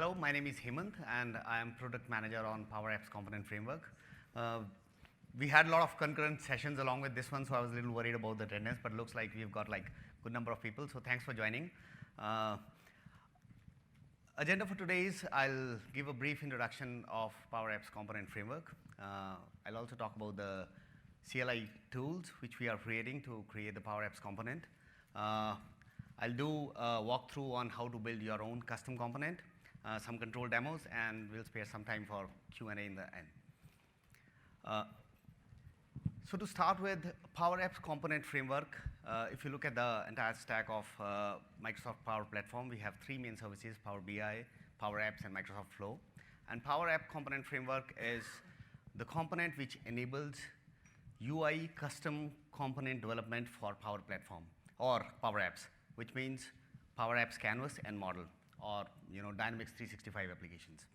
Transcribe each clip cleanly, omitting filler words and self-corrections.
Hello, my name is Hemant, and I am product manager on PowerApps component framework. We had a lot of concurrent sessions along with this one, so I was a little worried about the attendance, but looks like we've got like good number of people, so thanks for joining. Agenda for today is I'll give a brief introduction of PowerApps component framework. I'll also talk about the CLI tools which we are creating to create the PowerApps component. I'll do a walkthrough on how to build your own custom component, some control demos, and we'll spare some time for Q&A in the end. So to start with, PowerApps component framework, if you look at the entire stack of Microsoft Power Platform, we have three main services: Power BI, PowerApps, and Microsoft Flow. And PowerApp component framework is the component which enables UI custom component development for Power Platform or PowerApps, which means PowerApps Canvas and Model, or Dynamics 365 applications.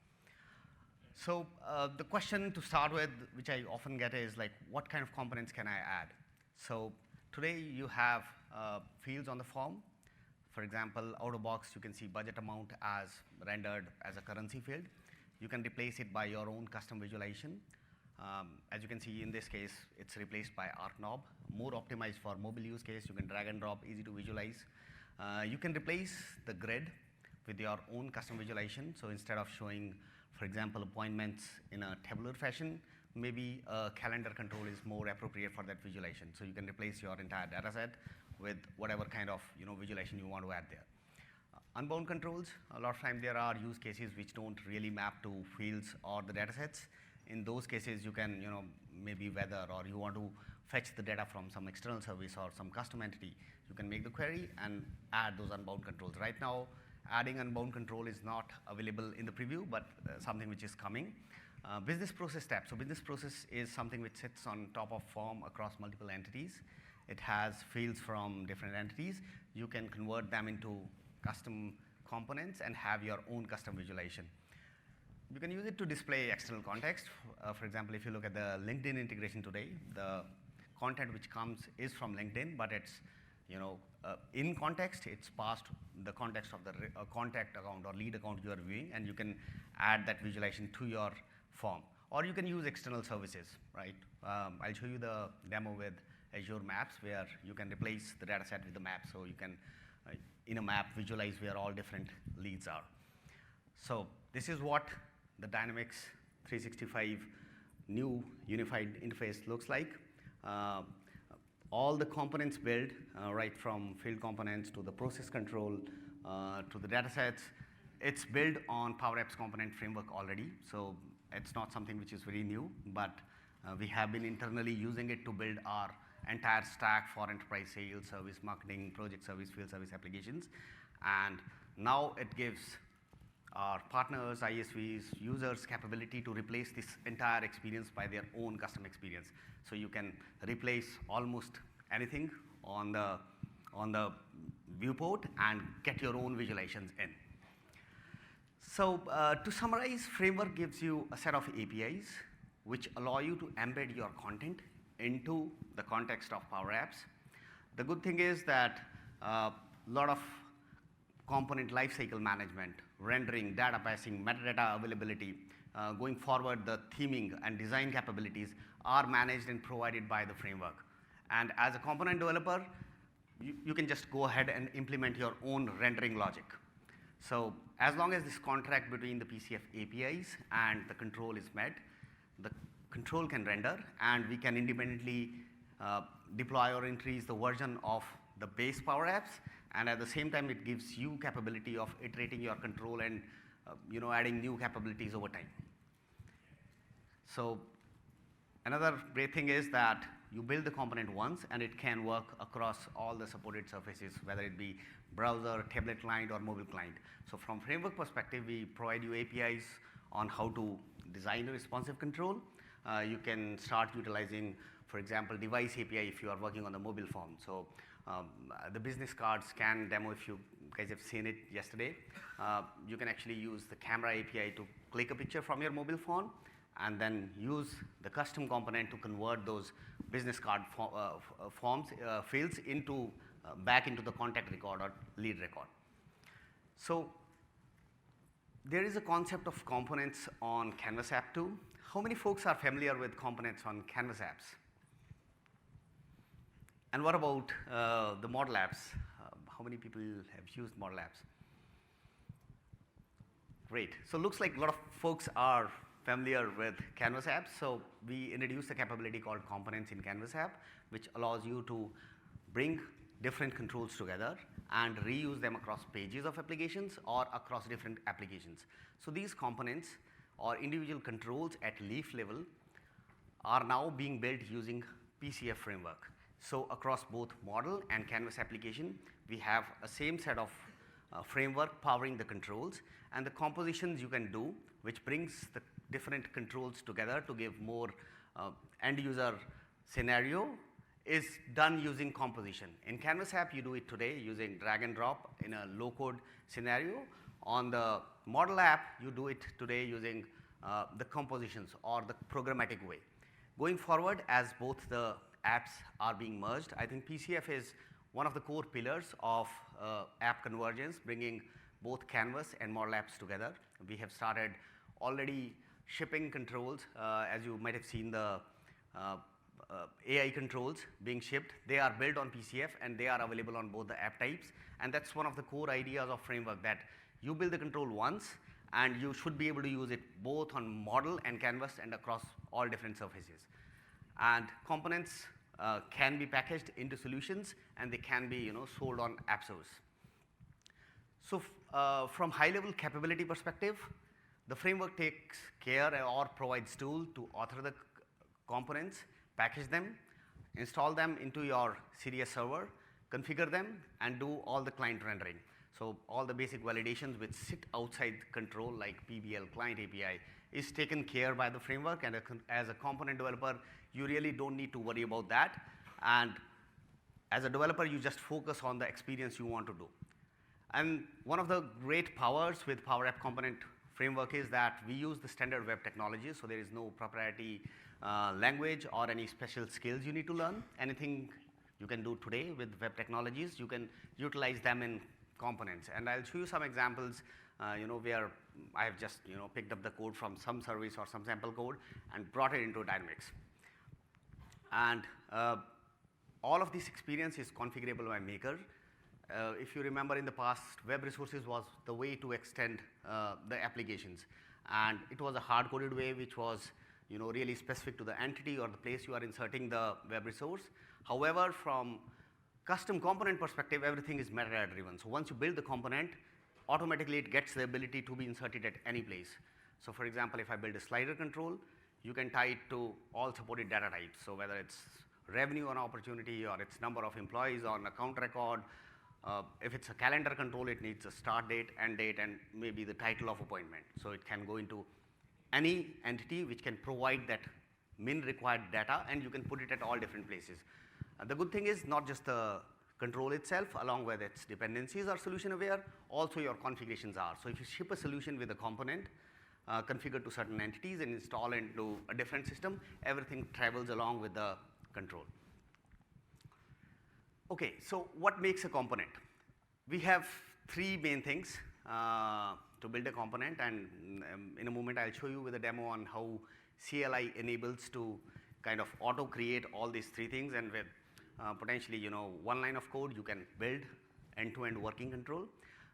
So the question to start with, which I often get, is like, what kind of components can I add? So today you have fields on the form. For example, out of box, you can see budget amount as rendered as a currency field. You can replace it by your own custom visualization. As you can see in this case, it's replaced by Arc Knob, more optimized for mobile use case. You can drag and drop, easy to visualize. You can replace the grid with your own custom visualization. So instead of showing, for example, appointments in a tabular fashion, maybe a calendar control is more appropriate for that visualization. So you can replace your entire data set with whatever kind of visualization you want to add there. Unbound controls, a lot of time there are use cases which don't really map to fields or the data sets. In those cases, you can maybe weather, or you want to fetch the data from some external service or some custom entity. You can make the query and add those unbound controls. Right now, adding unbound control is not available in the preview, but something which is coming. Business process tab. So business process is something which sits on top of form across multiple entities. It has fields from different entities. You can convert them into custom components and have your own custom visualization. You can use it to display external context. For example, if you look at the LinkedIn integration today, the content which comes is from LinkedIn, but it's in context, it's passed the context of the contact account or lead account you are viewing, and you can add that visualization to your form. Or you can use external services, right? I'll show you the demo with Azure Maps, where you can replace the data set with the map. So you can, in a map, visualize where all different leads are. So this is what the Dynamics 365 new unified interface looks like. All the components built, right from field components to the process control to the data sets, it's built on PowerApps component framework already. So it's not something which is very new, but we have been internally using it to build our entire stack for enterprise sales, service marketing, project service, field service applications. And now it gives our partners, ISVs, users capability to replace this entire experience by their own custom experience. So you can replace almost anything on the viewport and get your own visualizations in. So to summarize, framework gives you a set of APIs which allow you to embed your content into the context of PowerApps. The good thing is that a lot of component lifecycle management, rendering, data passing, metadata availability, going forward, the theming and design capabilities are managed and provided by the framework. And as a component developer, you can just go ahead and implement your own rendering logic. So as long as this contract between the PCF APIs and the control is met, the control can render, and we can independently deploy or increase the version of the base PowerApps. And at the same time, it gives you capability of iterating your control and adding new capabilities over time. So another great thing is that you build the component once, and it can work across all the supported surfaces, whether it be browser, tablet client, or mobile client. So from framework perspective, we provide you APIs on how to design a responsive control. You can start utilizing, for example, device API if you are working on the mobile form. So the business card scan demo, if you guys have seen it yesterday, you can actually use the camera API to click a picture from your mobile phone and then use the custom component to convert those business card forms, fields into back into the contact record or lead record. So there is a concept of components on Canvas app too. How many folks are familiar with components on Canvas apps? And what about the model apps? How many people have used model apps? Great. So looks like a lot of folks are familiar with Canvas apps. So we introduced a capability called components in Canvas app, which allows you to bring different controls together and reuse them across pages of applications or across different applications. So these components or individual controls at leaf level are now being built using PCF framework. So across both model and Canvas application, we have a same set of framework powering the controls and the compositions you can do, which brings the different controls together to give more end user scenario, is done using composition. In Canvas app, you do it today using drag and drop in a low code scenario. On the model app, you do it today using the compositions or the programmatic way. Going forward, as both the apps are being merged, I think PCF is one of the core pillars of app convergence, bringing both Canvas and model apps together. We have started already shipping controls, as you might have seen the AI controls being shipped. They are built on PCF and they are available on both the app types, and that's one of the core ideas of framework, that you build the control once and you should be able to use it both on model and Canvas and across all different surfaces. And components can be packaged into solutions and they can be sold on app stores. So from high level capability perspective, the framework takes care or provides tool to author the components, package them, install them into your CDS server, configure them, and do all the client rendering. So all the basic validations which sit outside control, like PBL, client API, is taken care by the framework, and as a component developer, you really don't need to worry about that. And as a developer, you just focus on the experience you want to do. And one of the great powers with PowerApp component framework is that we use the standard web technologies, so there is no proprietary language or any special skills you need to learn. Anything you can do today with web technologies, you can utilize them in components. And I'll show you some examples, where I have just picked up the code from some service or some sample code and brought it into Dynamics. And all of this experience is configurable by Maker. If you remember, in the past, web resources was the way to extend the applications, and it was a hard-coded way which was really specific to the entity or the place you are inserting the web resource. However, from custom component perspective, everything is metadata driven. So once you build the component, automatically it gets the ability to be inserted at any place. So for example, if I build a slider control, you can tie it to all supported data types. So whether it's revenue on opportunity or it's number of employees on account record, if it's a calendar control, it needs a start date, end date, and maybe the title of appointment. So it can go into any entity which can provide that min required data, and you can put it at all different places. The good thing is not just the control itself, along with its dependencies are solution aware, also your configurations are. So if you ship a solution with a component configured to certain entities and install into a different system, everything travels along with the control. Okay, so what makes a component? We have three main things to build a component, and in a moment I'll show you with a demo on how CLI enables to kind of auto create all these three things, and with potentially one line of code you can build end-to-end working control.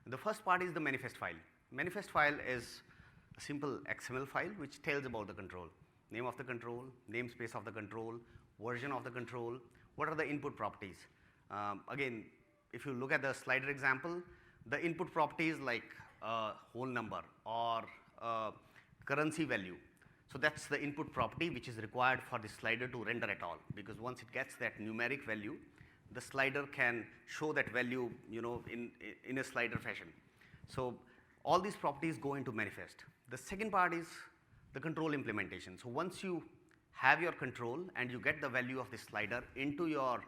The first part is the manifest file. Manifest file is a simple XML file which tells about the control. Name of the control, namespace of the control, version of the control, what are the input properties. Again, if you look at the slider example, the input properties like whole number or currency value. So that's the input property which is required for the slider to render at all, because once it gets that numeric value, the slider can show that value in a slider fashion. So all these properties go into manifest. The second part is the control implementation. So once you have your control and you get the value of the slider into your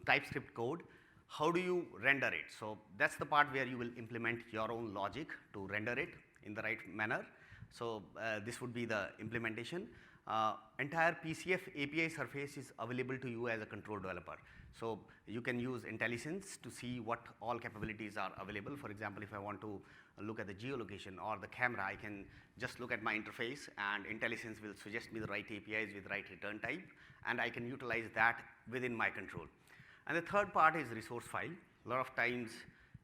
TypeScript code, how do you render it? So that's the part where you will implement your own logic to render it in the right manner. So this would be the implementation. Entire PCF API surface is available to you as a control developer. So you can use IntelliSense to see what all capabilities are available. For example, if I want to look at the geolocation or the camera, I can just look at my interface and IntelliSense will suggest me the right APIs with the right return type, and I can utilize that within my control. And the third part is resource file. A lot of times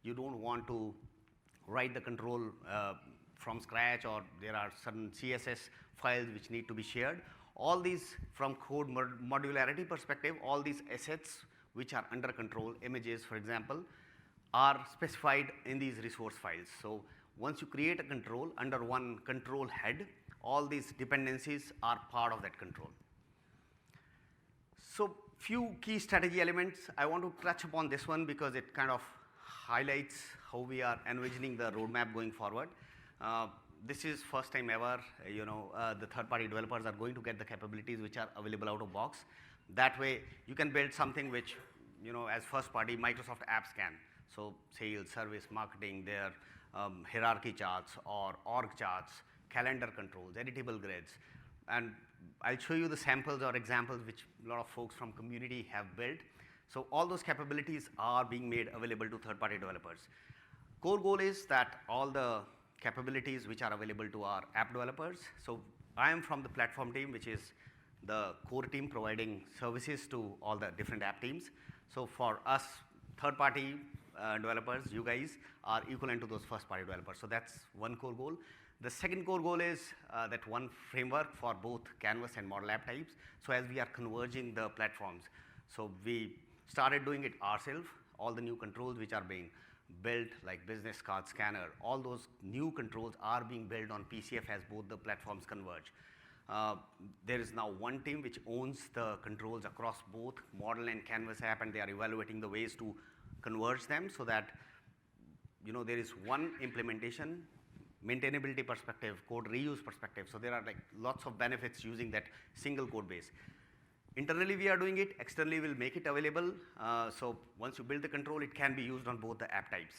you don't want to write the control from scratch, or there are certain CSS files which need to be shared. All these, from code modularity perspective, all these assets which are under control, images for example, are specified in these resource files. So once you create a control under one control head, all these dependencies are part of that control. So few key strategy elements, I want to touch upon this one because it kind of highlights how we are envisioning the roadmap going forward. This is first time ever, the third-party developers are going to get the capabilities which are available out of box. That way, you can build something which, as first-party Microsoft apps can. So sales, service, marketing, their hierarchy charts or org charts, calendar controls, editable grids. And I'll show you the samples or examples which a lot of folks from community have built. So all those capabilities are being made available to third-party developers. Core goal is that all the capabilities which are available to our app developers. So I am from the platform team, which is the core team providing services to all the different app teams. So for us, third-party developers, you guys are equivalent to those first-party developers. So that's one core goal. The second core goal is that one framework for both Canvas and model app types. So as we are converging the platforms, so we started doing it ourselves. All the new controls which are being built, like business card scanner, all those new controls are being built on PCF as both the platforms converge. There is now one team which owns the controls across both model and Canvas app, and they are evaluating the ways to converge them so that there is one implementation, maintainability perspective, code reuse perspective. So there are like lots of benefits using that single code base. Internally we are doing it, externally we'll make it available. So once you build the control, it can be used on both the app types.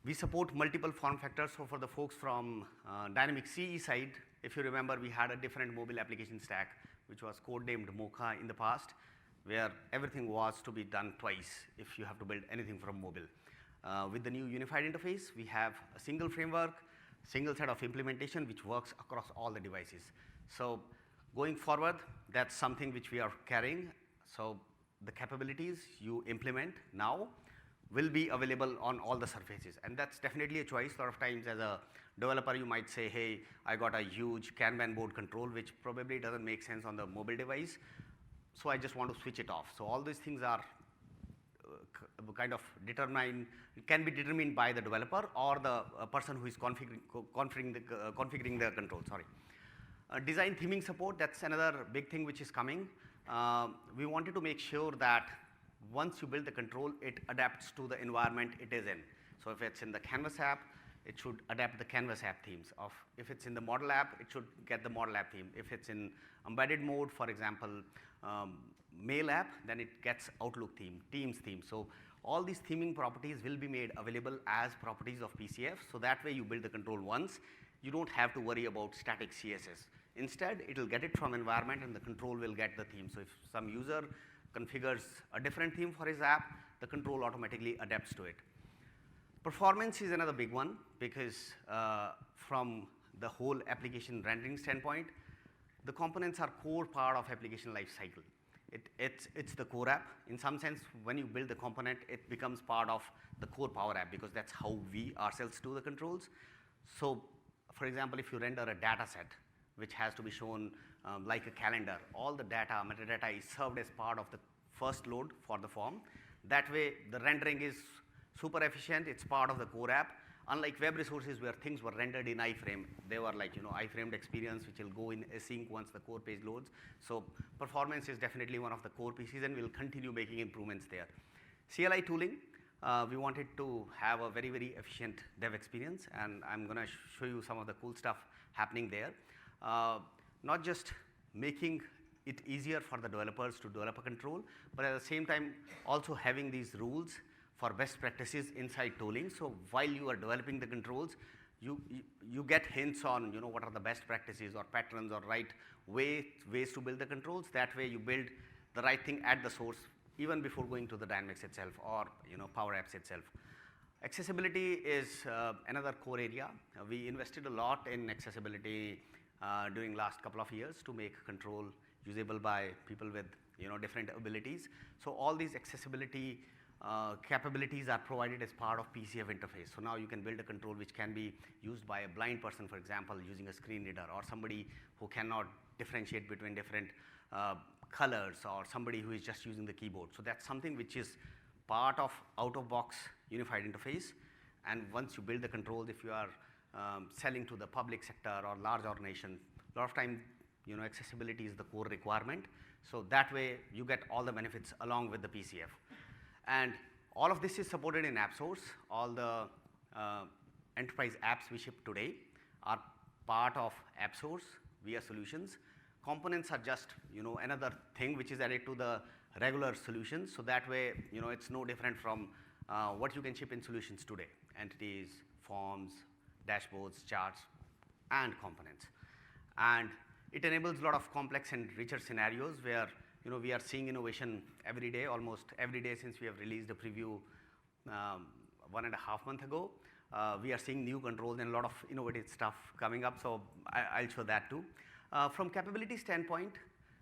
We support multiple form factors. So for the folks from Dynamic CE side, if you remember, we had a different mobile application stack, which was codenamed Mocha in the past, where everything was to be done twice if you have to build anything from mobile. With the new unified interface, we have a single framework, single set of implementation, which works across all the devices. So going forward, that's something which we are carrying. So the capabilities you implement now will be available on all the surfaces. And that's definitely a choice. A lot of times as a developer, you might say, hey, I got a huge Kanban board control, which probably doesn't make sense on the mobile device. So I just want to switch it off. So all these things are kind of determined, it can be determined by the developer or the person who is configuring the control, sorry. Design theming support, that's another big thing which is coming. We wanted to make sure that once you build the control, it adapts to the environment it is in. So if it's in the Canvas app, it should adapt the Canvas app themes. If it's in the model app, it should get the model app theme. If it's in embedded mode, for example, mail app, then it gets Outlook theme, Teams theme. So all these theming properties will be made available as properties of PCF. So that way you build the control once. You don't have to worry about static CSS. Instead, it will get it from environment and the control will get the theme. So if some user configures a different theme for his app, the control automatically adapts to it. Performance is another big one because from the whole application rendering standpoint, the components are core part of application lifecycle. It's the core app. In some sense, when you build the component, it becomes part of the core Power App because that's how we ourselves do the controls. So for example, if you render a data set, which has to be shown like a calendar, all the data, metadata is served as part of the first load for the form. That way, the rendering is super efficient. It's part of the core app. Unlike web resources where things were rendered in iframe, they were like, iframed experience, which will go in async once the core page loads. So performance is definitely one of the core pieces, and we'll continue making improvements there. CLI tooling, we wanted to have a very, very efficient dev experience, and I'm going to show you some of the cool stuff happening there. Not just making it easier for the developers to develop a control, but at the same time also having these rules for best practices inside tooling. So while you are developing the controls, you get hints on what are the best practices or patterns or right ways to build the controls. That way you build the right thing at the source even before going to the Dynamics itself or PowerApps itself. Accessibility is another core area. We invested a lot in accessibility during last couple of years to make control usable by people with different abilities. So all these accessibility capabilities are provided as part of PCF interface. So now you can build a control which can be used by a blind person, for example, using a screen reader, or somebody who cannot differentiate between different colors, or somebody who is just using the keyboard. So that's something which is part of out-of-box unified interface. And once you build the controls, if you are selling to the public sector or large organizations, a lot of time accessibility is the core requirement. So that way you get all the benefits along with the PCF. And all of this is supported in app source. All the enterprise apps we ship today are part of app source via solutions. Components are just another thing which is added to the regular solutions. So that way it's no different from what you can ship in solutions today: entities, forms, dashboards, charts, and components. And it enables a lot of complex and richer scenarios where we are seeing innovation every day, almost every day since we have released a preview 1.5 months ago. We are seeing new controls and a lot of innovative stuff coming up, so I'll show that too. From capability standpoint,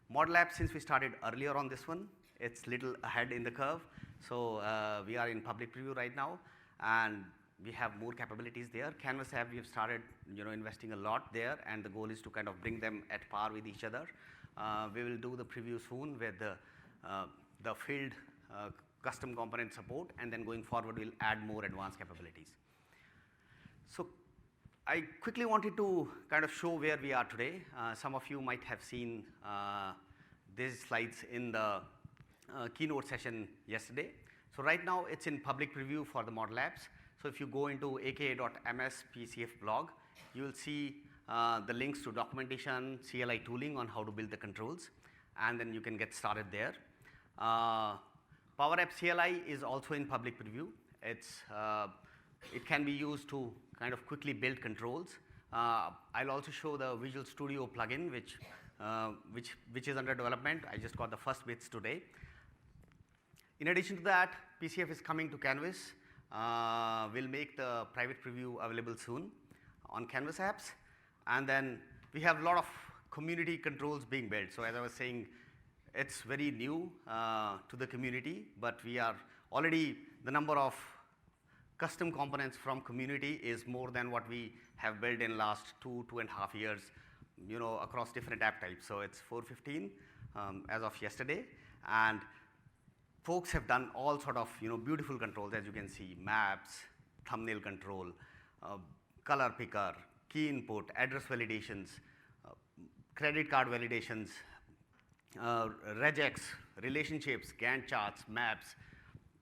Model Apps, since we started earlier on this one, it's little ahead in the curve. So we are in public preview right now, and we have more capabilities there. Canvas app, we have started investing a lot there, and the goal is to kind of bring them at par with each other. We will do the preview soon with the field custom component support, and then going forward we'll add more advanced capabilities. So I quickly wanted to kind of show where we are today. Some of you might have seen these slides in the keynote session yesterday. So right now it's in public preview for the Model Apps. So if you go into aka.ms PCF blog, you will see the links to documentation, CLI tooling on how to build the controls, and then you can get started there. PowerApps CLI is also in public preview. It can be used to kind of quickly build controls. I'll also show the Visual Studio plugin, which is under development. I just got the first bits today. In addition to that, PCF is coming to Canvas. We'll make the private preview available soon on Canvas apps. And then we have a lot of community controls being built. So as I was saying, it's very new to the community, but we are already, the number of custom components from community is more than what we have built in last 2.5 years, across different app types. So it's 415 as of yesterday. And folks have done all sort of beautiful controls, as you can see: maps, thumbnail control, color picker, key input, address validations, credit card validations, regex, relationships, Gantt charts, maps,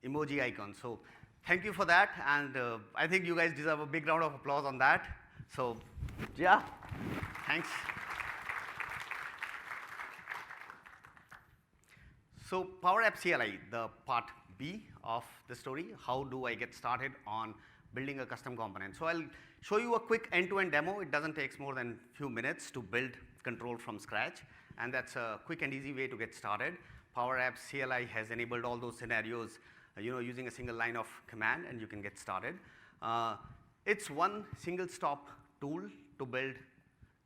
emoji icons. So thank you for that, and I think you guys deserve a big round of applause on that. So yeah, thanks. So PowerApps CLI, the part B of the story. How do I get started on building a custom component? So I'll show you a quick end-to-end demo. It doesn't take more than a few minutes to build control from scratch, and that's a quick and easy way to get started. PowerApps CLI has enabled all those scenarios using a single line of command, and you can get started. It's one single stop tool to build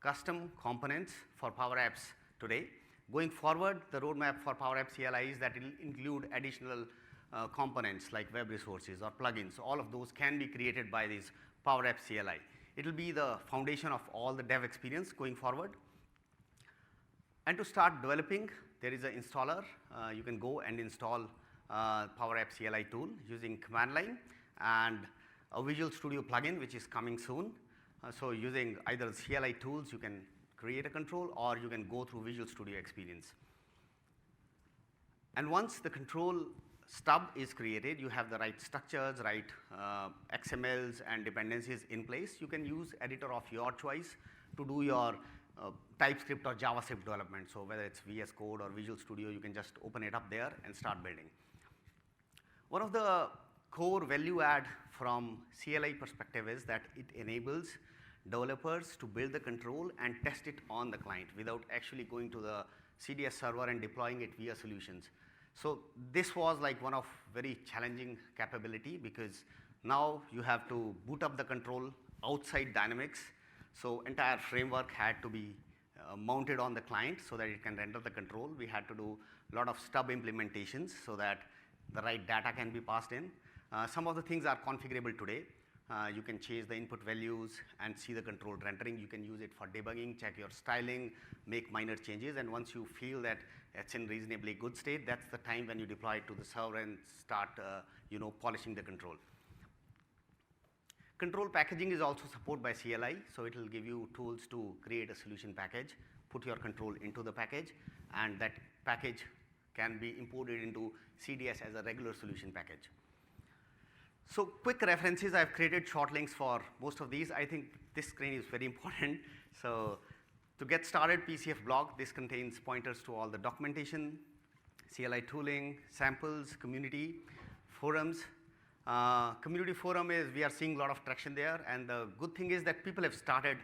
custom components for PowerApps today. Going forward, the roadmap for PowerApps CLI is that it will include additional components like web resources or plugins. All of those can be created by this PowerApps CLI. It will be the foundation of all the dev experience going forward. And to start developing, there is an installer. You can go and install PowerApps CLI tool using command line, and a Visual Studio plugin which is coming soon. So using either CLI tools, you can create a control, or you can go through Visual Studio experience. And once the control stub is created, you have the right structures, right XMLs and dependencies in place. You can use editor of your choice to do your TypeScript or JavaScript development. So whether it's VS Code or Visual Studio, you can just open it up there and start building. One of the core value add from CLI perspective is that it enables developers to build the control and test it on the client without actually going to the CDS server and deploying it via solutions. So this was like one of very challenging capability, because Now you have to boot up the control outside Dynamics. So entire framework had to be mounted on the client so that it can render the control. We had to do a lot of stub implementations so that the right data can be passed in. Some of the things are configurable today. You can change the input values and see the control rendering. You can use it for debugging, check your styling, make minor changes, and once you feel that it's in reasonably good state, that's the time when you deploy it to the server and start polishing the control. Control packaging is also supported by CLI, so it will give you tools to create a solution package, put your control into the package, and that package can be imported into CDS as a regular solution package. So quick references, I've created short links for most of these. I think this screen is very important. So to get started, PCF blog, this contains pointers to all the documentation, CLI tooling, samples, community, forums. Community forum is, we are seeing a lot of traction there, and the good thing is that people have started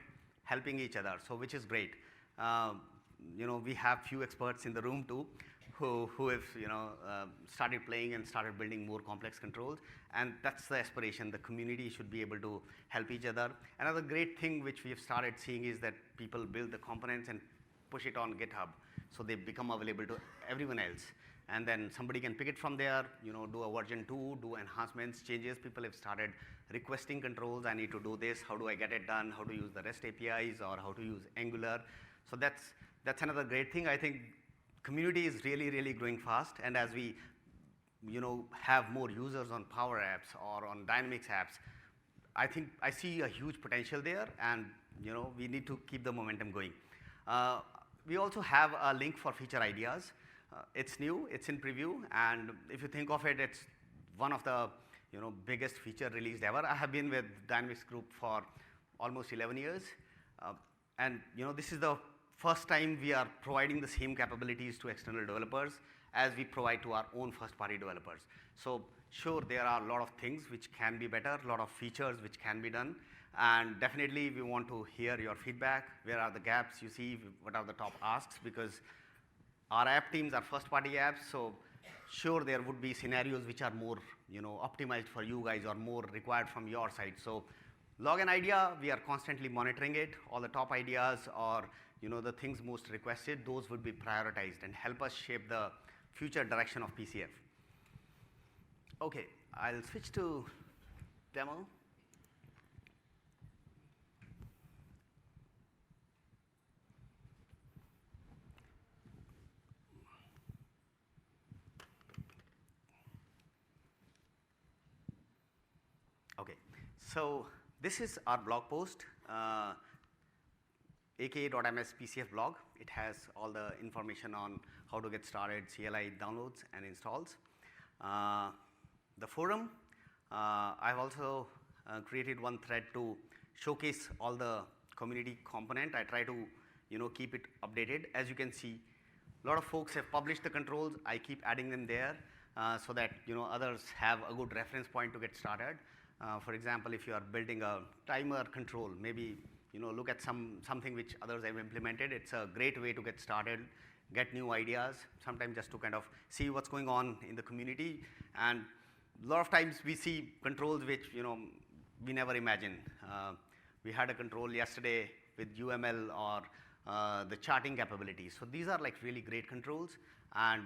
helping each other, so which is great. We have few experts in the room too, who have started playing and started building more complex controls, and that's the aspiration. The community should be able to help each other. Another great thing which we have started seeing is that people build the components and push it on GitHub, so they become available to everyone else. And then somebody can pick it from there, do a version 2, do enhancements, changes. People have started requesting controls. I need to do this. How do I get it done? How to use the REST APIs or how to use Angular. So that's another great thing. I think community is really, really growing fast. And as we have more users on PowerApps or on Dynamics apps, I think I see a huge potential there, and we need to keep the momentum going. We also have a link for feature ideas. It's new, it's in preview, and if you think of it, it's one of the biggest feature released ever. I have been with Dynamics Group for almost 11 years, and this is the first time we are providing the same capabilities to external developers as we provide to our own first-party developers. So sure, there are a lot of things which can be better, a lot of features which can be done, and definitely we want to hear your feedback. Where are the gaps you see? What are the top asks? Because our app teams are first-party apps, so sure there would be scenarios which are more optimized for you guys or more required from your side. So log an idea, we are constantly monitoring it. All the top ideas or the things most requested, those would be prioritized and help us shape the future direction of PCF. Okay, I'll switch to demo. Okay, so this is our blog post, aka.ms PCF blog. It has all the information on how to get started, CLI downloads and installs. The forum, I've also created one thread to showcase all the community component. I try to keep it updated. As you can see, a lot of folks have published the controls. I keep adding them there so that others have a good reference point to get started. For example, if you are building a timer control, maybe look at something which others have implemented. It's a great way to get started, get new ideas, sometimes just to kind of see what's going on in the community. And a lot of times we see controls which we never imagined. We had a control yesterday with UML or the charting capabilities. So these are like really great controls, and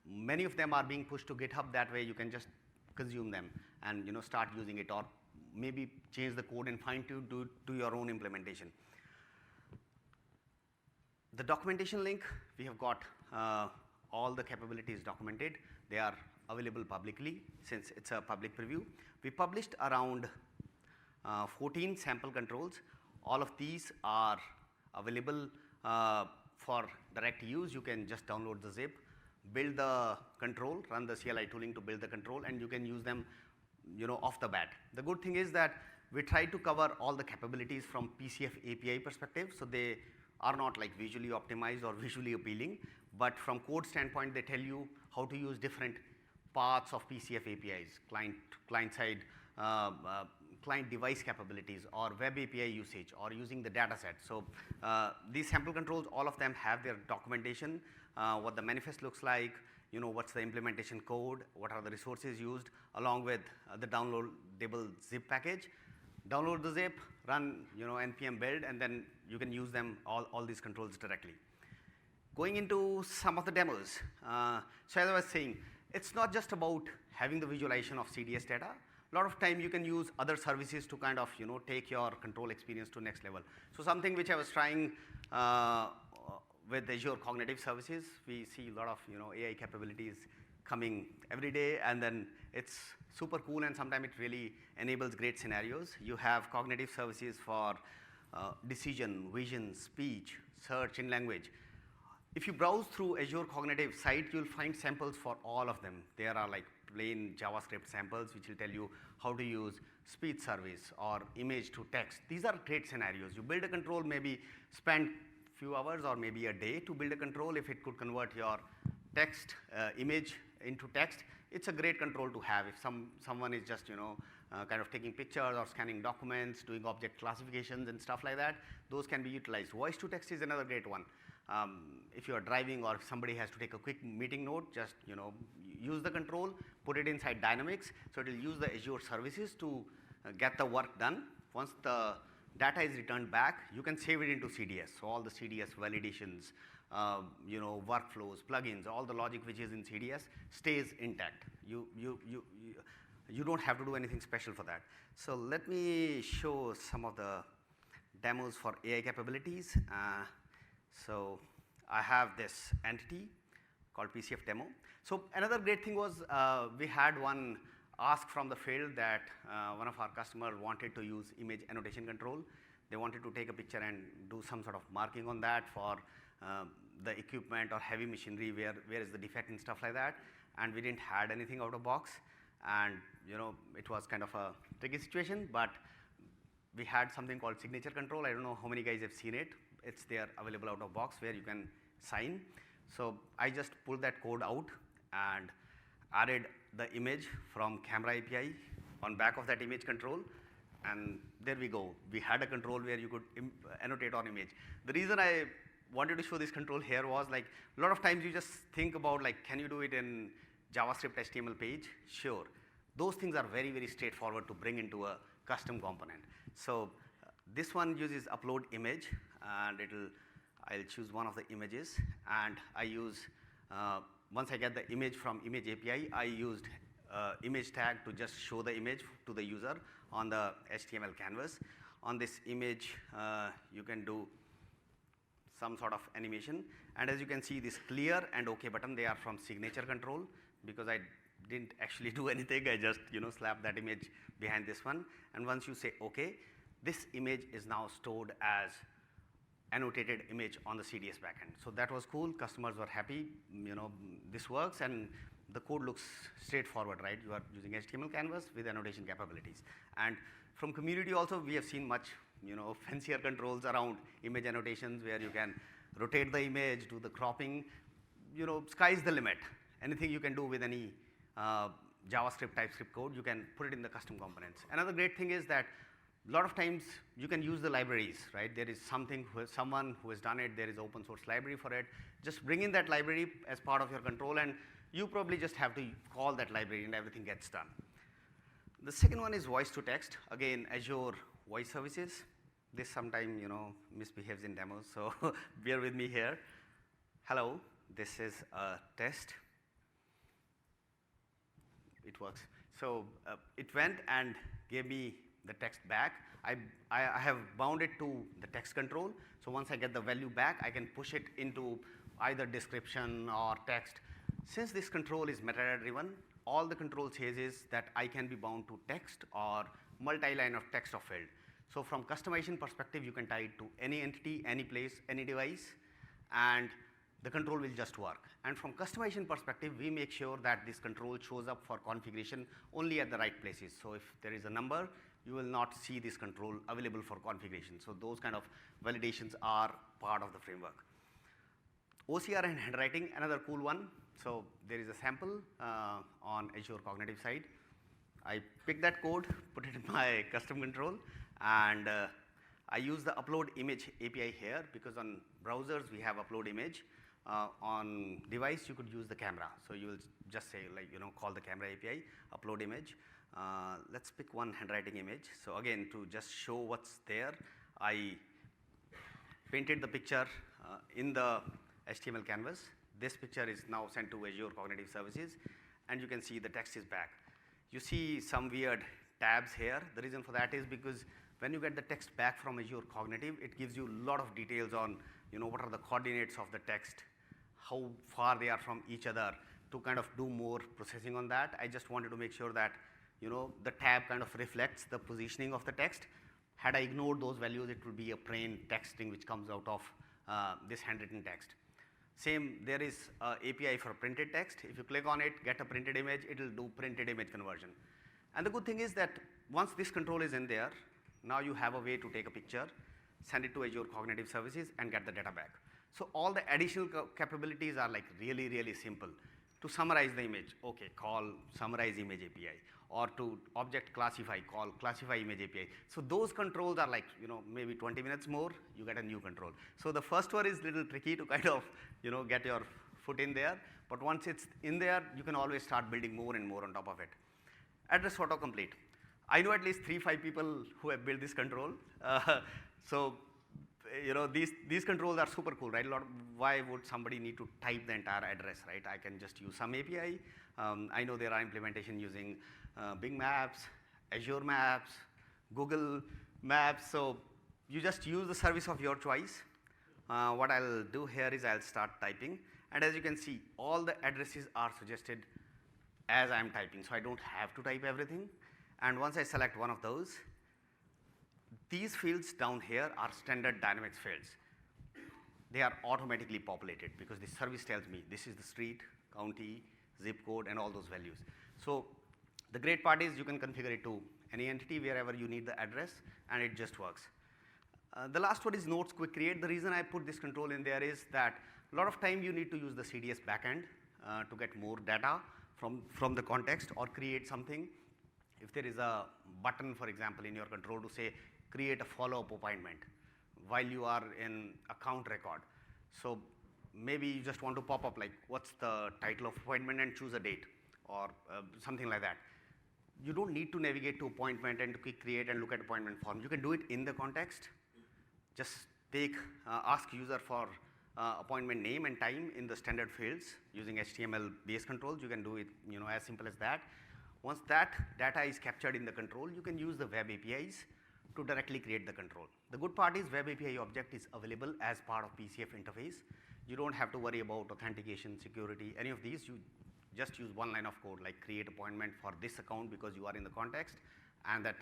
many of them are being pushed to GitHub. That way you can just consume them and start using it, or maybe change the code and fine-tune to your own implementation. The documentation link, we have got all the capabilities documented. They are available publicly since it's a public preview. We published around 14 sample controls. All of these are available for direct use. You can just download the zip, build the control, run the CLI tooling to build the control, and you can use them off the bat. The good thing is that we try to cover all the capabilities from PCF API perspective, so they are not like visually optimized or visually appealing, but from code standpoint, they tell you how to use different parts of PCF APIs, client-side, client device capabilities, or web API usage, or using the data set. So these sample controls, all of them have their documentation, what the manifest looks like, what's the implementation code, what are the resources used, along with the downloadable zip package. Download the zip, run npm build, and then you can use them, all these controls directly. Going into some of the demos. So as I was saying, it's not just about having the visualization of CDS data. A lot of time you can use other services to kind of take your control experience to next level. So something which I was trying with Azure Cognitive Services, we see a lot of AI capabilities coming every day, and then it's super cool, and sometimes it really enables great scenarios. You have cognitive services for decision, vision, speech, search in language. If you browse through Azure Cognitive site, you'll find samples for all of them. There are like plain JavaScript samples which will tell you how to use speech service or image to text. These are great scenarios. You build a control, maybe spend few hours or maybe a day to build a control. If it could convert your text image into text, it's a great control to have. If someone is just kind of taking pictures or scanning documents, doing object classifications and stuff like that, those can be utilized. Voice to text is another great one. If you are driving or if somebody has to take a quick meeting note, just use the control, put it inside Dynamics, so it will use the Azure services to get the work done. Once the data is returned back, you can save it into CDS. So all the CDS validations, workflows, plugins, all the logic which is in CDS stays intact. You don't have to do anything special for that. So let me show some of the demos for AI capabilities. So I have this entity called PCF demo. So another great thing was we had one ask from the field that one of our customers wanted to use image annotation control. They wanted to take a picture and do some sort of marking on that for the equipment or heavy machinery, where is the defect and stuff like that. And we didn't had anything out of box, and it was kind of a tricky situation, but we had something called signature control. I don't know how many guys have seen it. It's there available out of box where you can sign. So I just pulled that code out and added the image from camera API on back of that image control, and there we go. We had a control where you could annotate on image. The reason I wanted to show this control here was like a lot of times you just think about like, can you do it in JavaScript HTML page? Sure. Those things are very, very straightforward to bring into a custom component. So this one uses upload image, and I'll choose one of the images, and I use, once I get the image from image API, I used image tag to just show the image to the user on the HTML canvas. On this image, you can do some sort of animation, and as you can see, this clear and OK button, they are from signature control, because I didn't actually do anything. I just slapped that image behind this one, and once you say OK, this image is now stored as annotated image on the CDS backend. So that was cool. Customers were happy. This works, and the code looks straightforward, right? You are using HTML canvas with annotation capabilities. And from community also, we have seen much fancier controls around image annotations, where you can rotate the image, do the cropping. Sky's the limit. Anything you can do with any JavaScript, TypeScript code, you can put it in the custom components. Another great thing is that a lot of times you can use the libraries, right? There is someone who has done it. There is open source library for it. Just bring in that library as part of your control, and you probably just have to call that library and everything gets done. The second one is voice to text. Again, Azure voice services. This sometime misbehaves in demos, so bear with me here. Hello, this is a test. It works. So it went and gave me the text back. I have bound it to the text control. So once I get the value back, I can push it into either description or text. Since this control is metadata driven, all the control says is that I can be bound to text or multi-line of text or field. So from customization perspective, you can tie it to any entity, any place, any device, and the control will just work. And from customization perspective, we make sure that this control shows up for configuration only at the right places. So if there is a number, you will not see this control available for configuration. So those kind of validations are part of the framework. OCR and handwriting, another cool one. So there is a sample on Azure Cognitive side. I picked that code, put it in my custom control, and I use the upload image API here, because on browsers we have upload image. On device, you could use the camera. So you will just say, like, call the camera API, upload image. Let's pick one handwriting image. So again, to just show what's there, I painted the picture in the HTML canvas. This picture is now sent to Azure Cognitive Services, and you can see the text is back. You see some weird tabs here. The reason for that is because when you get the text back from Azure Cognitive, it gives you a lot of details on what are the coordinates of the text, how far they are from each other, to kind of do more processing on that. I just wanted to make sure that the tab kind of reflects the positioning of the text. Had I ignored those values, it would be a plain text string which comes out of this handwritten text. Same, there is a API for printed text. If you click on it, get a printed image, it will do printed image conversion. And the good thing is that once this control is in there, now you have a way to take a picture, send it to Azure Cognitive Services, and get the data back. So all the additional capabilities are like really, really simple. To summarize the image, okay, call summarize image API. Or to object classify, call classify image API. So those controls are like, maybe 20 minutes more, you get a new control. So the first one is a little tricky to kind of, get your foot in there. But once it's in there, you can always start building more and more on top of it. Address autocomplete. I know at least 3-5 people who have built this control. So, these controls are super cool, right? Why would somebody need to type the entire address, right? I can just use some API. I know there are implementation using Bing Maps, Azure Maps, Google Maps. So you just use the service of your choice. What I'll do here is I'll start typing. And as you can see, all the addresses are suggested as I'm typing. So I don't have to type everything. And once I select one of those, these fields down here are standard dynamics fields. They are automatically populated because the service tells me this is the street, county, zip code, and all those values. So the great part is you can configure it to any entity wherever you need the address, and it just works. The last one is notes quick create. The reason I put this control in there is that a lot of time you need to use the CDS backend to get more data from the context or create something. If there is a button, for example, in your control to say create a follow-up appointment while you are in account record. So maybe you just want to pop up like what's the title of appointment and choose a date or something like that. You don't need to navigate to appointment and to click create and look at appointment form. You can do it in the context. Just ask user for appointment name and time in the standard fields using HTML based controls. You can do it as simple as that. Once that data is captured in the control, you can use the web APIs to directly create the control. The good part is web API object is available as part of PCF interface. You don't have to worry about authentication, security, any of these. You just use one line of code like create appointment for this account because you are in the context, and that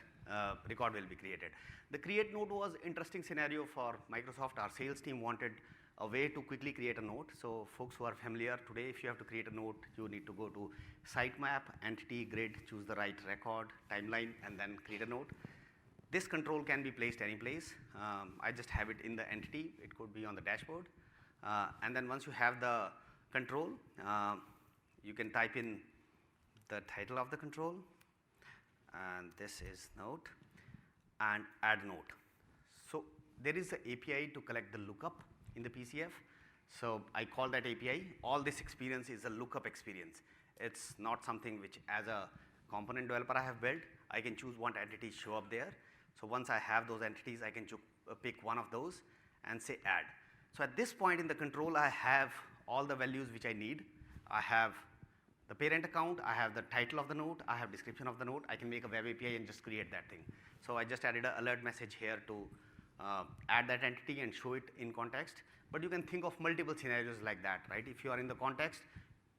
record will be created. The create note was interesting scenario for Microsoft. Our sales team wanted a way to quickly create a note. So folks who are familiar today, if you have to create a note, you need to go to sitemap, entity, grid, choose the right record, timeline, and then create a note. This control can be placed any place. I just have it in the entity. It could be on the dashboard. And then once you have the control, you can type in the title of the control, and this is note, and add note. So there is an API to collect the lookup in the PCF. So I call that API. All this experience is a lookup experience. It's not something which as a component developer I have built. I can choose what entities show up there. So once I have those entities, I can pick one of those and say add. So at this point in the control, I have all the values which I need. I have the parent account, I have the title of the note, I have description of the note. I can make a web API and just create that thing. So I just added an alert message here to add that entity and show it in context. But you can think of multiple scenarios like that, right? If you are in the context,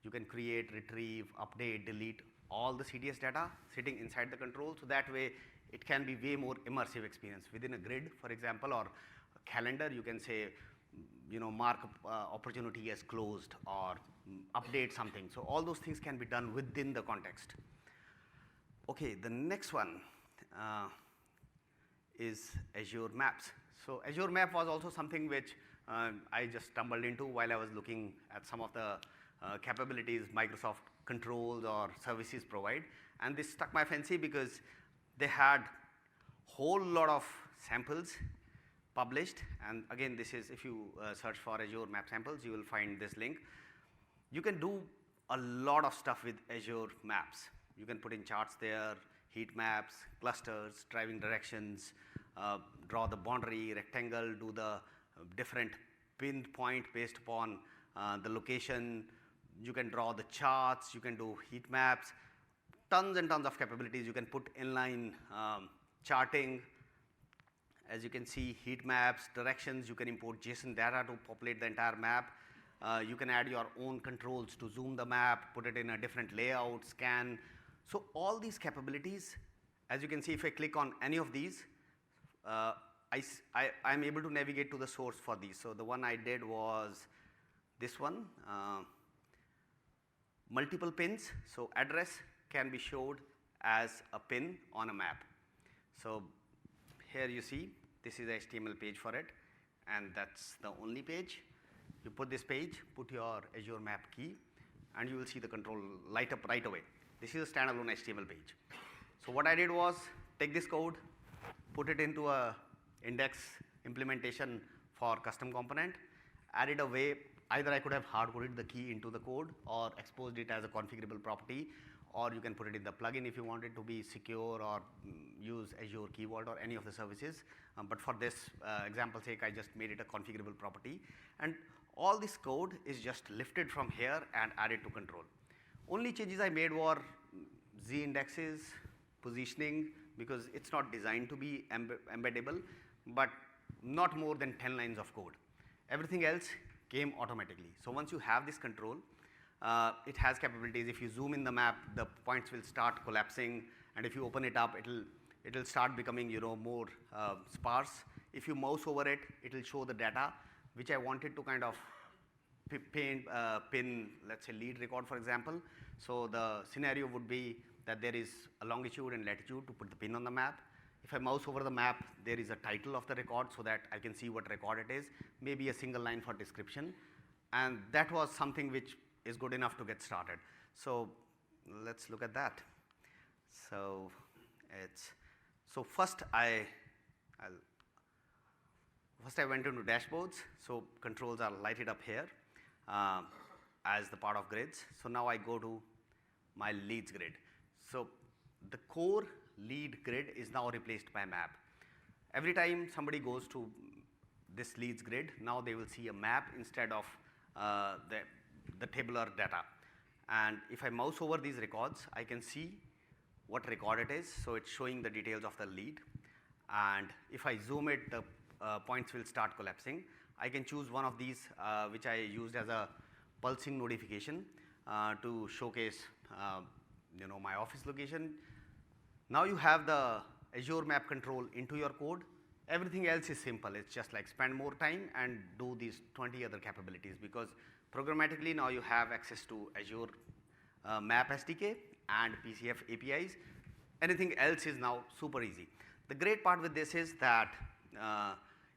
you can create, retrieve, update, delete all the CDS data sitting inside the control. So that way, it can be way more immersive experience. Within a grid, for example, or a calendar, you can say, mark opportunity as closed or update something. So all those things can be done within the context. Okay, the next one is Azure Maps. So Azure Map was also something which I just stumbled into while I was looking at some of the capabilities Microsoft controls or services provide. And this struck my fancy because they had whole lot of samples published, and again this is, if you search for Azure map samples, you will find this link. You can do a lot of stuff with Azure maps. You can put in charts there, heat maps, clusters, driving directions, draw the boundary, rectangle, do the different pinned point based upon the location. You can draw the charts, you can do heat maps, tons and tons of capabilities. You can put inline charting. As you can see, heat maps, directions, you can import JSON data to populate the entire map. You can add your own controls to zoom the map, put it in a different layout, scan. So all these capabilities, as you can see, if I click on any of these, I'm able to navigate to the source for these. So the one I did was this one, multiple pins. So address can be showed as a pin on a map. So here you see, this is the HTML page for it, and that's the only page. You put this page, put your Azure map key, and you will see the control light up right away. This is a standalone HTML page. So what I did was take this code, put it into a index implementation for custom component, added a way, either I could have hard-coded the key into the code or exposed it as a configurable property, or you can put it in the plugin if you want it to be secure, or use Azure Key Vault or any of the services. But for this example sake, I just made it a configurable property. And all this code is just lifted from here and added to control. Only changes I made were Z indexes, positioning, because it's not designed to be embeddable, but not more than 10 lines of code. Everything else came automatically. So once you have this control, it has capabilities. If you zoom in the map, the points will start collapsing, and if you open it up, it'll start becoming, you know, more sparse. If you mouse over it, it'll show the data, which I wanted to kind of pin, let's say, lead record, for example. So the scenario would be that there is a longitude and latitude to put the pin on the map. If I mouse over the map, there is a title of the record so that I can see what record it is, maybe a single line for description. And that was something which is good enough to get started. So let's look at that. So first I went into dashboards. So controls are lighted up here as the part of grids. So now I go to my leads grid. So the core lead grid is now replaced by map. Every time somebody goes to this leads grid, now they will see a map instead of the tabular data. And if I mouse over these records, I can see what record it is. So it's showing the details of the lead. And if I zoom it, the points will start collapsing. I can choose one of these, which I used as a pulsing notification to showcase you know, my office location. Now you have the Azure map control into your code. Everything else is simple. It's just like spend more time and do these 20 other capabilities, because programmatically now you have access to Azure map SDK and PCF APIs. Anything else is now super easy. The great part with this is that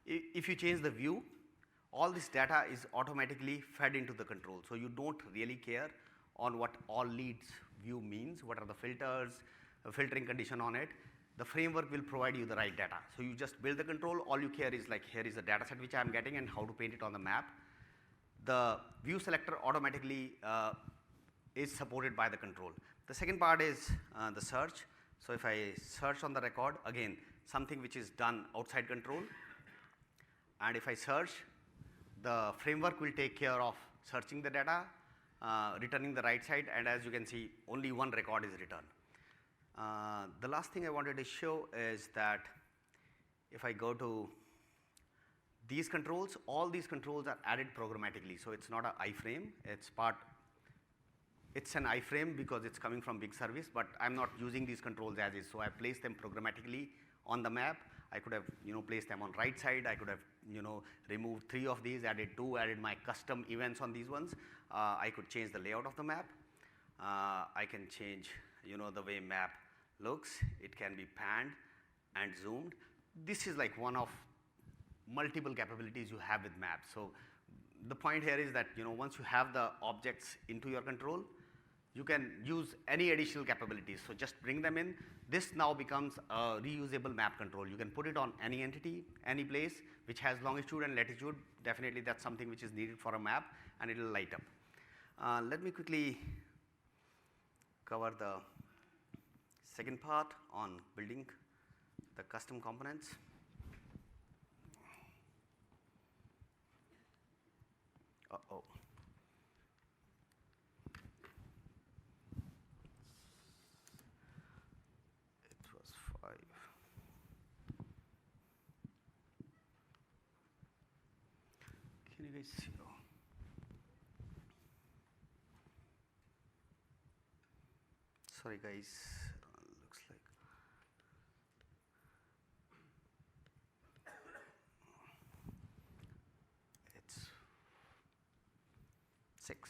if you change the view, all this data is automatically fed into the control. So you don't really care on what all leads view means, what are the filters, filtering condition on it. The framework will provide you the right data. So you just build the control. All you care is like, here is the data set which I am getting and how to paint it on the map. The view selector automatically is supported by the control. The second part is the search. So if I search on the record, again, something which is done outside control. And if I search, the framework will take care of searching the data, returning the right side, and as you can see, only one record is returned. The last thing I wanted to show is that if I go to these controls, all these controls are added programmatically. So it's not an iframe, it's an iframe because it's coming from big service, but I'm not using these controls as is. So I place them programmatically on the map. I could have, you know, placed them on right side. I could have, you know, removed 3 of these, added 2, added my custom events on these ones. I could change the layout of the map. I can change, you know, the way map looks. It can be panned and zoomed. This is like one of multiple capabilities you have with maps. So the point here is that, you know, once you have the objects into your control, you can use any additional capabilities. So just bring them in. This now becomes a reusable map control. You can put it on any entity, any place which has longitude and latitude. Definitely that's something which is needed for a map, and it will light up. Let me quickly cover the second part on building the custom components. Uh-oh. It was 5. Can you guys see? Oh. Sorry guys, looks like it's 6.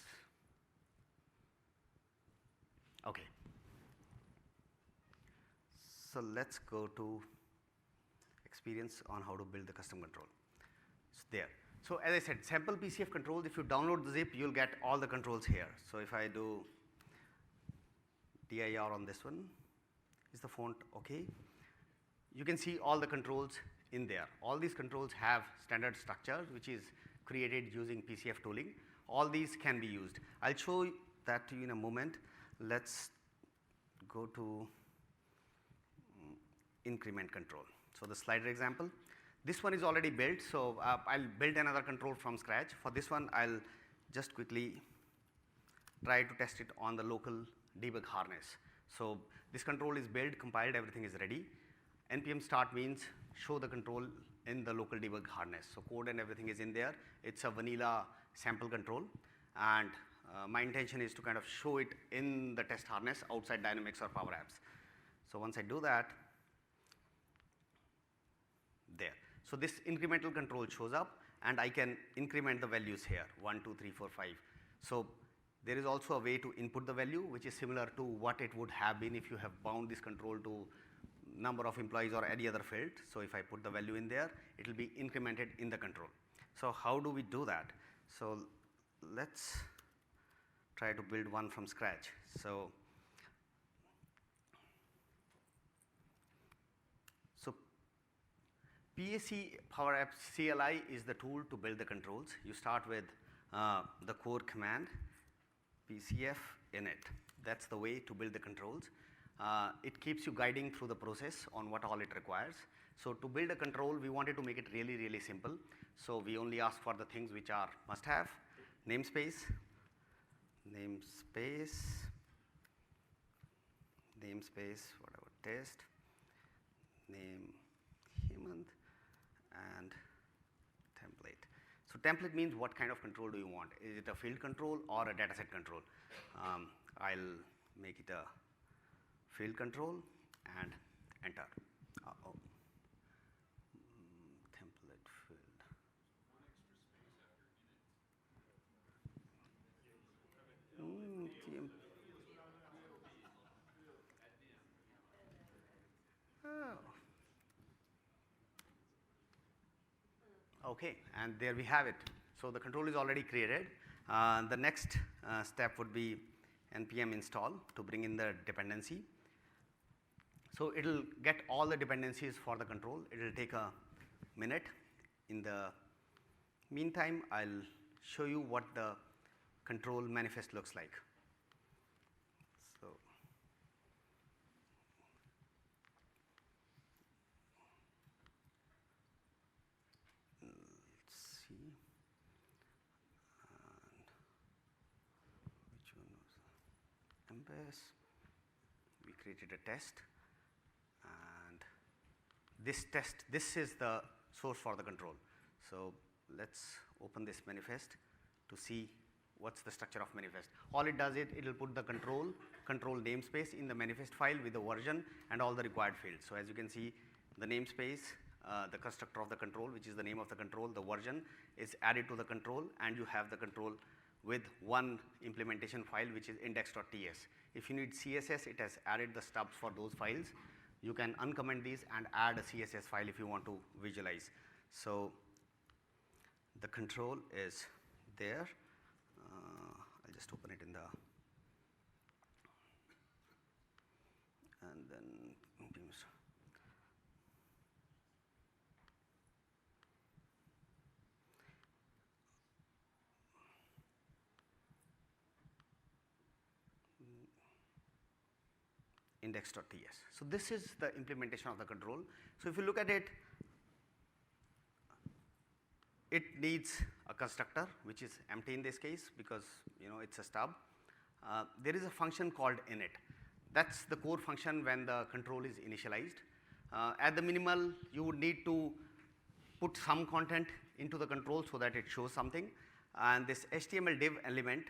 Okay. So let's go to experience on how to build the custom control. It's there. So as I said, sample PCF controls, if you download the zip, you'll get all the controls here. So if I do dir on this one, is the font okay? You can see all the controls in there. All these controls have standard structure which is created using PCF tooling. All these can be used. I'll show that to you in a moment. Let's go to increment control. So the slider example. This one is already built, so I'll build another control from scratch. For this one, I'll just quickly try to test it on the local debug harness. So this control is built, compiled, everything is ready. npm start means show the control in the local debug harness. So code and everything is in there. It's a vanilla sample control, and my intention is to kind of show it in the test harness outside Dynamics or PowerApps. So once I do that, there. So this incremental control shows up, and I can increment the values here, 1, 2, 3, 4, 5. So there is also a way to input the value, which is similar to what it would have been if you have bound this control to number of employees or any other field. So if I put the value in there, it will be incremented in the control. So how do we do that? So let's try to build one from scratch. So PAC PowerApps CLI is the tool to build the controls. You start with the core command, PCF init. That's the way to build the controls. It keeps you guiding through the process on what all it requires. So to build a control, we wanted to make it really, really simple. So we only ask for the things which are must-have: namespace, whatever, test, name, Hemant, and template. So template means what kind of control do you want? Is it a field control or a dataset control? I'll make it a field control and enter. Uh-oh. Template field. Oh. Okay, and there we have it. So the control is already created. The next step would be npm install to bring in the dependency. So it will get all the dependencies for the control. It will take a minute. In the meantime, I'll show you what the control manifest looks like. So let's see. And which one was MBS? We created a test. And this is the source for the control. So let's open this manifest to see what's the structure of manifest. All it does is it will put the control namespace in the manifest file with the version and all the required fields. So as you can see, the namespace, the constructor of the control, which is the name of the control, the version is added to the control, and you have the control with one implementation file, which is index.ts. If you need CSS, it has added the stubs for those files. You can uncomment these and add a CSS file if you want to visualize. So the control is there. I'll just open it in the index.ts. So this is the implementation of the control. So if you look at it, it needs a constructor which is empty in this case because it's a stub. There is a function called init. That's the core function when the control is initialized. At the minimal, you would need to put some content into the control so that it shows something. And this HTML div element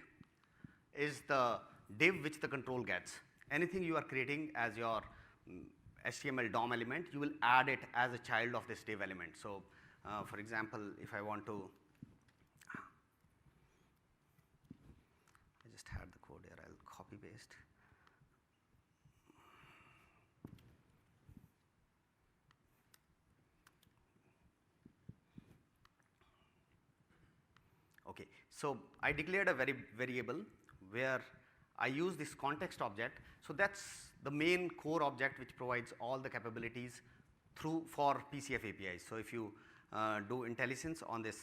is the div which the control gets. Anything you are creating as your HTML DOM element, you will add it as a child of this div element. So for example, if I want to, I just had the code here, I'll copy paste. Okay, so I declared a variable where I use this context object. So that's the main core object which provides all the capabilities for PCF APIs. So if you do IntelliSense on this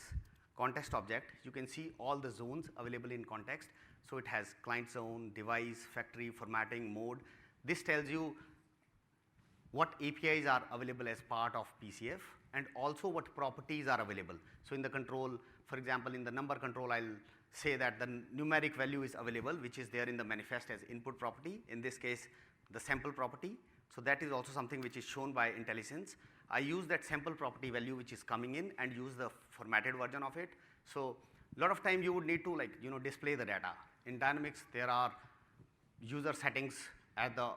context object, you can see all the zones available in context. So it has client zone, device, factory, formatting, mode. This tells you what APIs are available as part of PCF and also what properties are available. So in the control, for example, in the number control, I'll say that the numeric value is available, which is there in the manifest as input property. In this case, the sample property. So that is also something which is shown by IntelliSense. I use that sample property value which is coming in and use the formatted version of it. So a lot of time you would need to display the data. In Dynamics, there are user settings at the,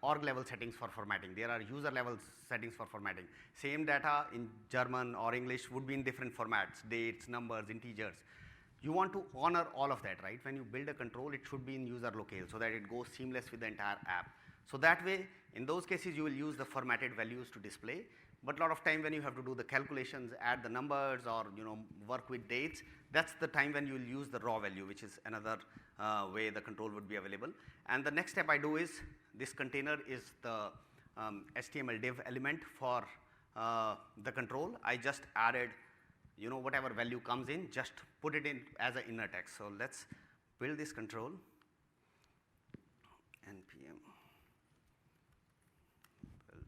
org level settings for formatting. There are user level settings for formatting. Same data in German or English would be in different formats, dates, numbers, integers. You want to honor all of that, right? When you build a control, it should be in user locale so that it goes seamless with the entire app. So that way, in those cases, you will use the formatted values to display. But a lot of time when you have to do the calculations, add the numbers or work with dates, that's the time when you will use the raw value, which is another way the control would be available. And the next step I do is, this container is the HTML div element for the control. I just added whatever value comes in, just put it in as an inner text. So let's build this control, npm build.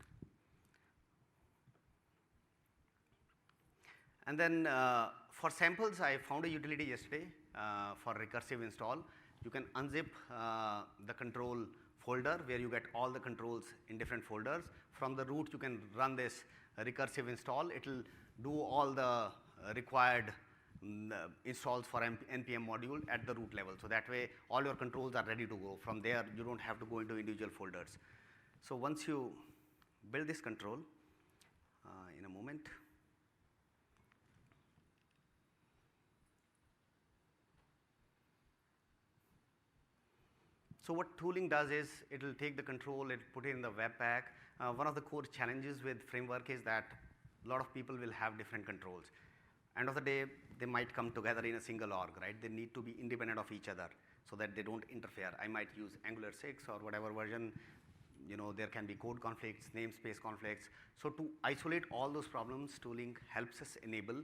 And then for samples, I found a utility yesterday for recursive install. You can unzip the control folder where you get all the controls in different folders. From the root, you can run this recursive install. It will do all the required installs for npm module at the root level. So that way, all your controls are ready to go. From there, you don't have to go into individual folders. So once you build this control, in a moment, so what tooling does is, it will take the control, it put it in the Webpack. One of the core challenges with framework is that a lot of people will have different controls. End of the day, they might come together in a single org, right? They need to be independent of each other so that they don't interfere. I might use Angular 6 or whatever version. There can be code conflicts, namespace conflicts. So to isolate all those problems, tooling helps us enable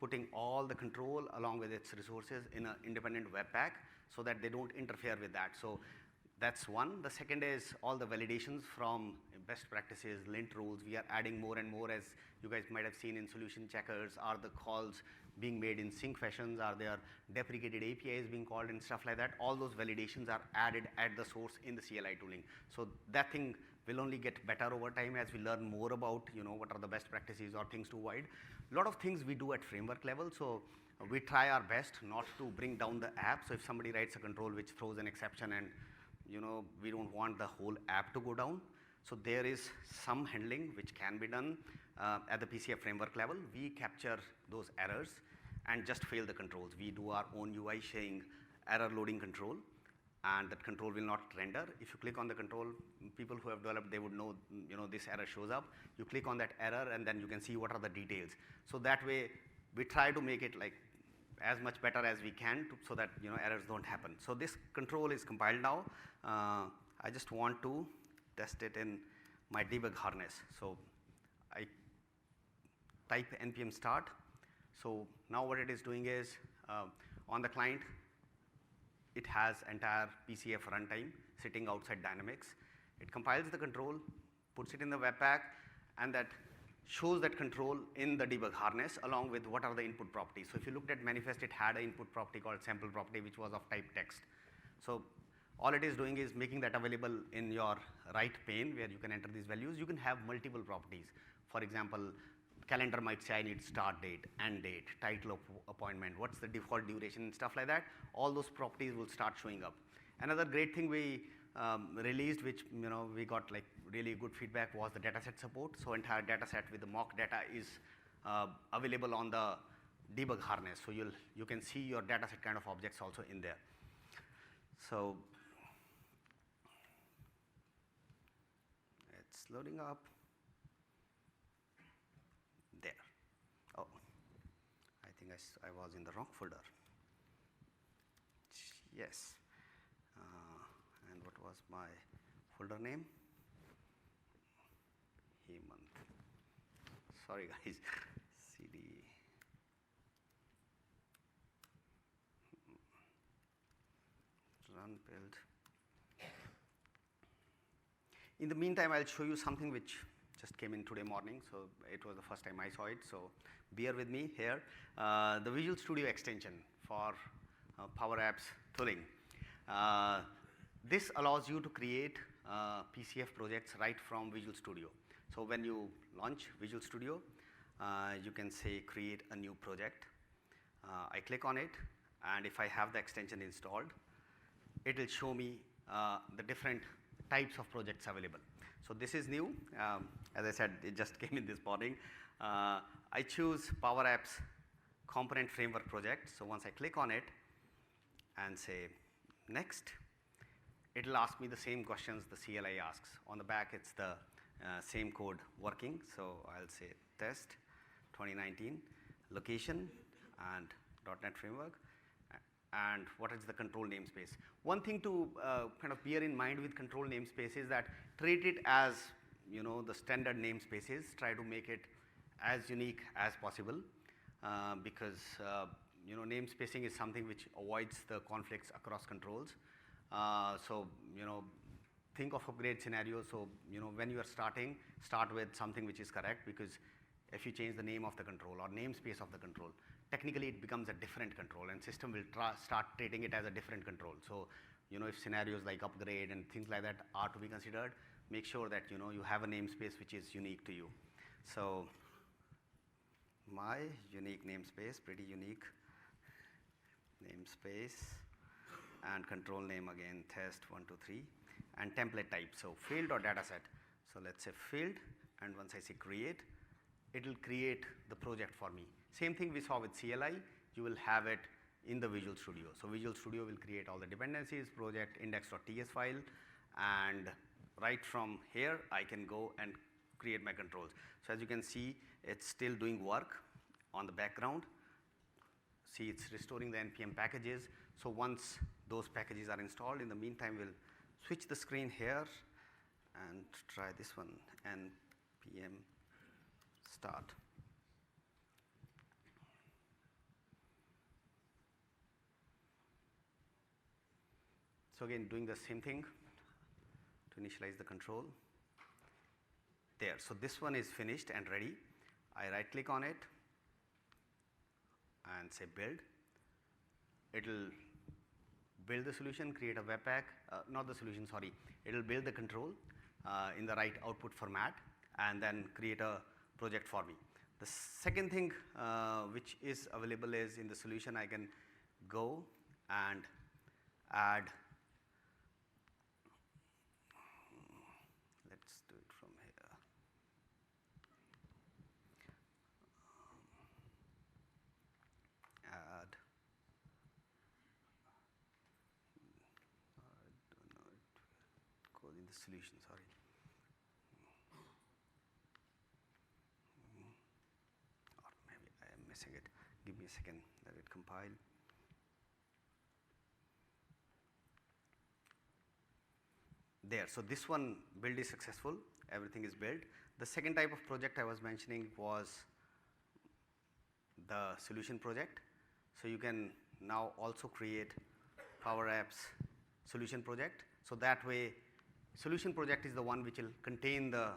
putting all the control along with its resources in an independent Webpack so that they don't interfere with that. So that's one. The second is all the validations from best practices, lint rules. We are adding more and more, as you guys might have seen in solution checkers. Are the calls being made in sync fashions? Are there deprecated APIs being called and stuff like that? All those validations are added at the source in the CLI tooling. So that thing will only get better over time as we learn more about what are the best practices or things to avoid. A lot of things we do at framework level. So we try our best not to bring down the app. So if somebody writes a control which throws an exception and we don't want the whole app to go down. So there is some handling which can be done at the PCF framework level. We capture those errors and just fail the controls. We do our own UI saying error loading control, and that control will not render. If you click on the control, people who have developed, they would know, this error shows up. You click on that error and then you can see what are the details. So that way, we try to make it like as much better as we can so that errors don't happen. So this control is compiled now. I just want to test it in my debug harness. So I type npm start. So now what it is doing is on the client, it has entire PCF runtime sitting outside Dynamics. It compiles the control, puts it in the Webpack, and that shows that control in the debug harness along with what are the input properties. So if you looked at manifest, it had an input property called sample property, which was of type text. So all it is doing is making that available in your right pane where you can enter these values. You can have multiple properties. For example, calendar might say I need start date, end date, title of appointment, what's the default duration, stuff like that. All those properties will start showing up. Another great thing we released, which we got like really good feedback, was the dataset support. So entire dataset with the mock data is available on the debug harness. So you can see your dataset kind of objects also in there. So it's loading up. There. Oh, I think I was in the wrong folder. Yes. And what was my folder name? Hemant. Sorry guys. CD. Run build. In the meantime, I'll show you something which just came in today morning, so it was the first time I saw it, so bear with me here. The Visual Studio extension for PowerApps tooling. This allows you to create PCF projects right from Visual Studio. So when you launch Visual Studio, you can say create a new project. I click on it, and if I have the extension installed, it will show me the different types of projects available. So this is new. As I said, it just came in this morning. I choose PowerApps component framework project. So once I click on it and say next, it will ask me the same questions the CLI asks. On the back, it's the same code working. So I'll say test 2019 location and .NET framework. And what is the control namespace. One thing to kind of bear in mind with control namespace is that treat it as the standard namespaces. Try to make it as unique as possible because namespacing is something which avoids the conflicts across controls. So think of a great scenario. So when you are starting, start with something which is correct, because if you change the name of the control or namespace of the control, technically it becomes a different control, and system will start treating it as a different control. So if scenarios like upgrade and things like that are to be considered, make sure that you have a namespace which is unique to you. So my unique namespace, pretty unique namespace, and control name again, test 123, and template type, so field or dataset. So let's say field, and once I say create, it will create the project for me. Same thing we saw with CLI, you will have it in the Visual Studio. So Visual Studio will create all the dependencies, project index.ts file, and right from here I can go and create my controls. So as you can see, it's still doing work on the background. See, it's restoring the npm packages. So once those packages are installed, in the meantime we'll switch the screen here and try this one, npm start. So again, doing the same thing to initialize the control. There, so this one is finished and ready. I right click on it and say build. It will build the solution, create a webpack, not the solution, sorry. It will build the control in the right output format and then create a project for me. The second thing which is available is in the solution, I can go and add, let's do it from here. Add, I don't know, it goes in the solution, sorry. Or maybe I am missing it. Give me a second, let it compile. there. So this one build is successful, everything is built. The second type of project I was mentioning was the solution project. So you can now also create PowerApps solution project. So that way, solution project is the one which will contain the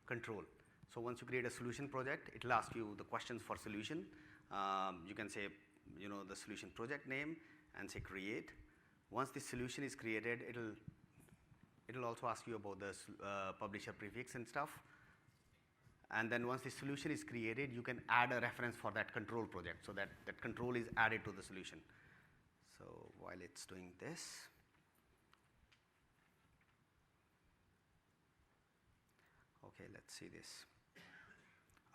control. So once you create a solution project, it will ask you the questions for solution. You can say, the solution project name and say create. Once the solution is created, it'll also ask you about the publisher prefix and stuff. And then once the solution is created, you can add a reference for that control project, so that control is added to the solution. So while it's doing this, okay, let's see this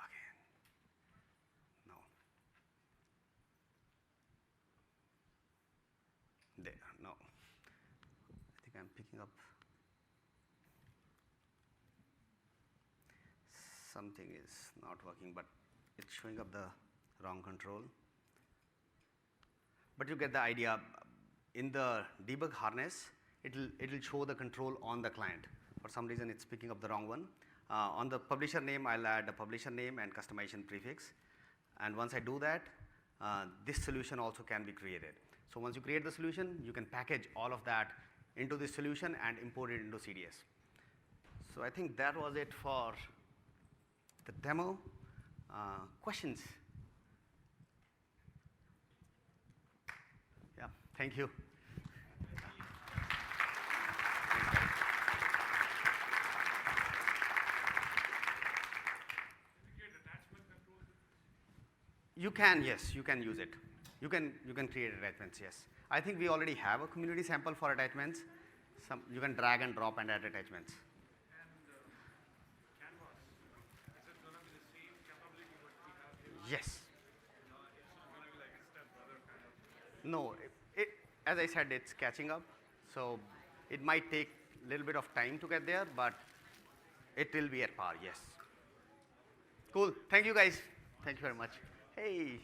again. No. There, no. I think I'm picking up something is not working, but it's showing up the wrong control. But you get the idea. In the debug harness, it'll show the control on the client. For some reason, it's picking up the wrong one. On the publisher name, I'll add the publisher name and customization prefix. And once I do that, this solution also can be created. So once you create the solution, you can package all of that into this solution and import it into CDS. So I think that was it for the demo. Questions? Yeah, thank you. You can, yes, you can use it. You can create attachments, yes. I think we already have a community sample for attachments. You can drag and drop and add attachments. Yes. No, as I said, it's catching up. So it might take a little bit of time to get there, but it will be at par, yes. Cool. Thank you, guys. Thank you very much. Hey.